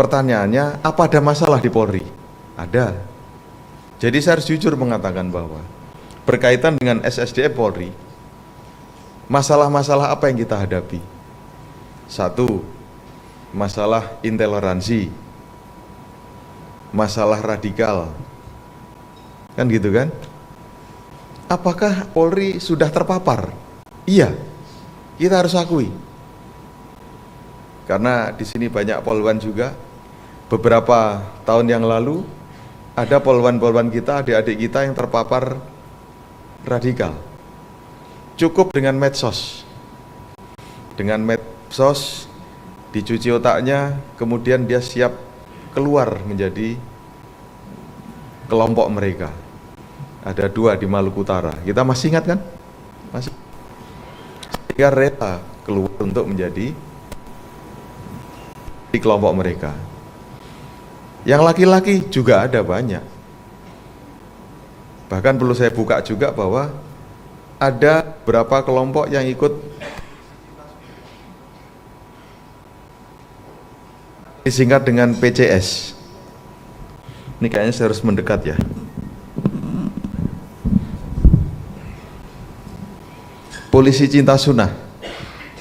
Pertanyaannya, apa ada masalah di Polri? Ada. Jadi saya harus jujur mengatakan bahwa berkaitan dengan SSDM Polri, masalah-masalah apa yang kita hadapi? Satu, masalah intoleransi, masalah radikal, kan gitu kan? Apakah Polri sudah terpapar? Iya, kita harus akui. Karena di sini banyak polwan juga. Beberapa tahun yang lalu ada polwan-polwan kita, adik-adik kita yang terpapar radikal. Cukup dengan medsos. Dengan medsos dicuci otaknya, kemudian dia siap keluar menjadi kelompok mereka. Ada 2 di Maluku Utara. Kita masih ingat kan? Masih. Sehingga rela keluar untuk menjadi di kelompok mereka. Yang laki-laki juga ada banyak. Bahkan perlu saya buka juga bahwa ada berapa kelompok yang ikut disingkat dengan PCS. Ini kayaknya saya harus mendekat ya. Polisi Cinta Sunnah.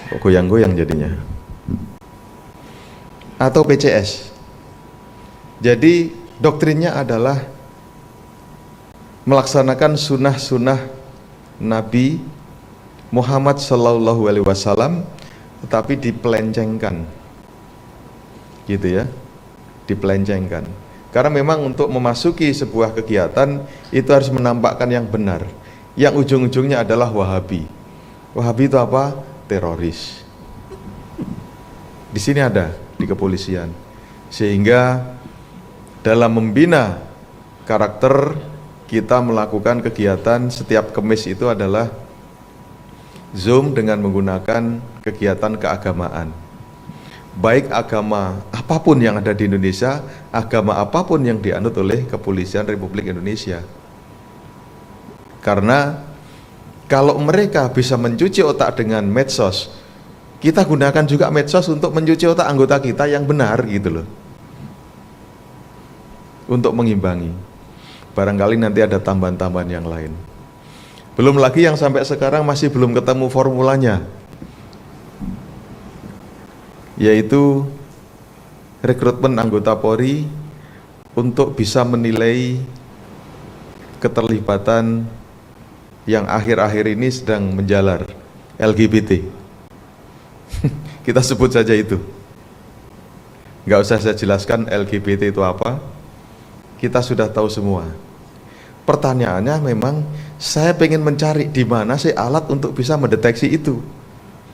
Kok goyang-goyang jadinya. Atau PCS. Jadi doktrinnya adalah melaksanakan sunnah-sunnah Nabi Muhammad Sallallahu Alaihi Wasallam, tetapi dipelencengkan, gitu ya, dipelencengkan. Karena memang untuk memasuki sebuah kegiatan itu harus menampakkan yang benar, yang ujung-ujungnya adalah Wahabi. Wahabi itu apa? Teroris. Di sini ada di kepolisian, sehingga dalam membina karakter kita melakukan kegiatan setiap Kamis itu adalah Zoom dengan menggunakan kegiatan keagamaan. Baik agama apapun yang ada di Indonesia, agama apapun yang dianut oleh Kepolisian Republik Indonesia. Karena kalau mereka bisa mencuci otak dengan medsos, kita gunakan juga medsos untuk mencuci otak anggota kita yang benar gitu loh. Untuk mengimbangi. Barangkali nanti ada tambahan-tambahan yang lain. Belum lagi yang sampai sekarang masih belum ketemu formulanya, yaitu rekrutmen anggota Polri untuk bisa menilai keterlibatan yang akhir-akhir ini sedang menjalar, LGBT. Kita sebut saja itu. Nggak usah saya jelaskan LGBT itu apa. Kita sudah tahu semua. Pertanyaannya memang saya pengen mencari di mana sih alat untuk bisa mendeteksi itu.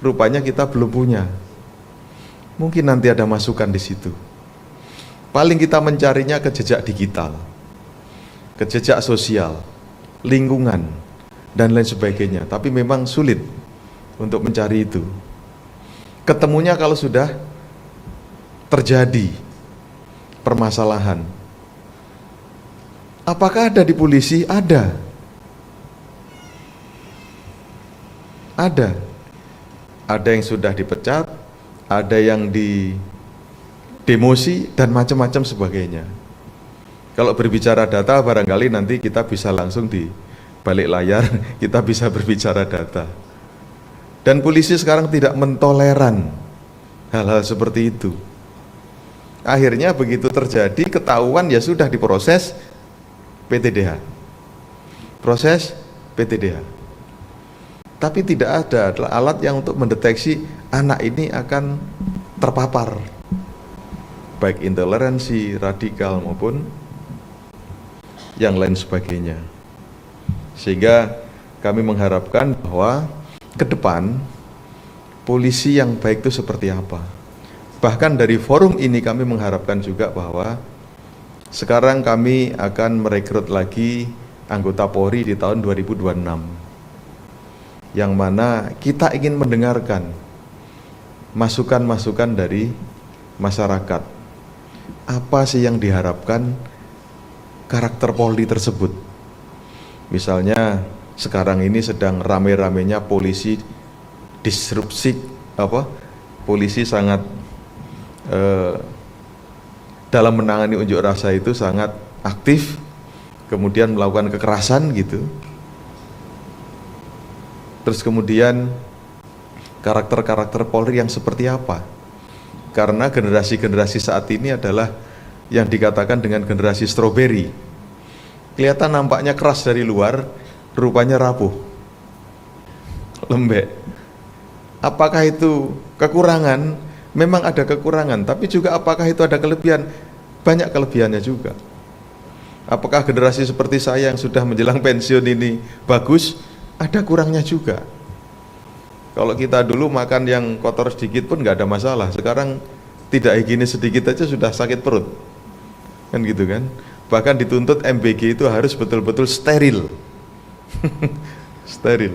Rupanya kita belum punya. Mungkin nanti ada masukan di situ. Paling kita mencarinya ke jejak digital, ke jejak sosial, lingkungan, dan lain sebagainya. Tapi memang sulit untuk mencari itu. Ketemunya kalau sudah terjadi permasalahan. Apakah ada di polisi? Ada. Ada. Ada yang sudah dipecat, ada yang di demosi, dan macam-macam sebagainya. Kalau berbicara data, barangkali nanti kita bisa langsung di balik layar, kita bisa berbicara data. Dan polisi sekarang tidak mentoleran hal-hal seperti itu. Akhirnya begitu terjadi, ketahuan ya sudah diproses PTDH. Proses PTDH. Tapi tidak ada alat yang untuk mendeteksi anak ini akan terpapar baik intoleransi, radikal maupun yang lain sebagainya. Sehingga kami mengharapkan bahwa ke depan polisi yang baik itu seperti apa. Bahkan dari forum ini kami mengharapkan juga bahwa sekarang kami akan merekrut lagi anggota Polri di tahun 2026, yang mana kita ingin mendengarkan masukan-masukan dari masyarakat. Apa sih yang diharapkan karakter Polri tersebut? Misalnya sekarang ini sedang rame-ramenya polisi disrupsi, polisi sangat dalam menangani unjuk rasa itu sangat aktif, kemudian melakukan kekerasan gitu. Terus kemudian karakter-karakter Polri yang seperti apa? Karena generasi-generasi saat ini adalah yang dikatakan dengan generasi stroberi. Kelihatan nampaknya keras dari luar, rupanya rapuh, lembek. Apakah itu kekurangan? Memang ada kekurangan, tapi juga apakah itu ada kelebihan? Banyak kelebihannya juga. Apakah generasi seperti saya yang sudah menjelang pensiun ini bagus? Ada kurangnya juga. Kalau kita dulu makan yang kotor sedikit pun nggak ada masalah. Sekarang tidak higienis sedikit aja sudah sakit perut, kan gitu kan. Bahkan dituntut MBG itu harus betul-betul steril. Steril.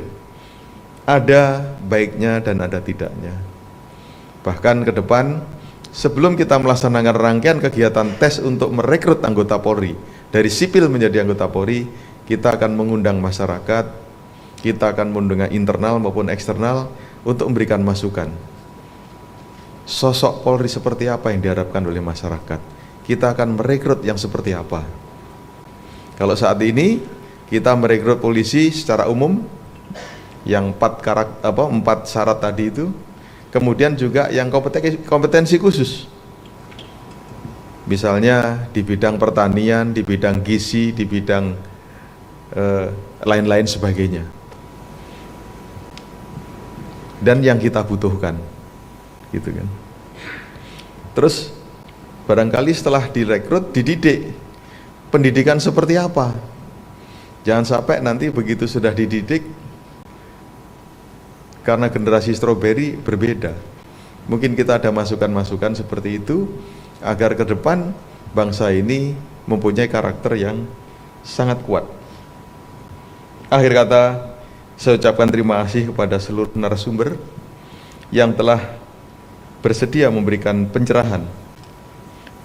Ada baiknya dan ada tidaknya. Bahkan ke depan, sebelum kita melaksanakan rangkaian kegiatan tes untuk merekrut anggota Polri dari sipil menjadi anggota Polri, kita akan mengundang masyarakat, kita akan mengundang internal maupun eksternal untuk memberikan masukan. Sosok Polri seperti apa yang diharapkan oleh masyarakat? Kita akan merekrut yang seperti apa? Kalau saat ini kita merekrut polisi secara umum yang 4 syarat tadi itu, kemudian juga yang kompetensi khusus. Misalnya di bidang pertanian, di bidang gizi, di bidang lain-lain sebagainya. Dan yang kita butuhkan, gitu kan. Terus barangkali setelah direkrut, dididik. Pendidikan seperti apa? Jangan sampai nanti begitu sudah dididik, karena generasi stroberi berbeda. Mungkin kita ada masukan-masukan seperti itu, agar ke depan bangsa ini mempunyai karakter yang sangat kuat. Akhir kata, saya ucapkan terima kasih kepada seluruh narasumber yang telah bersedia memberikan pencerahan.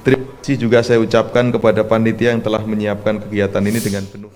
Terima kasih juga saya ucapkan kepada panitia yang telah menyiapkan kegiatan ini dengan penuh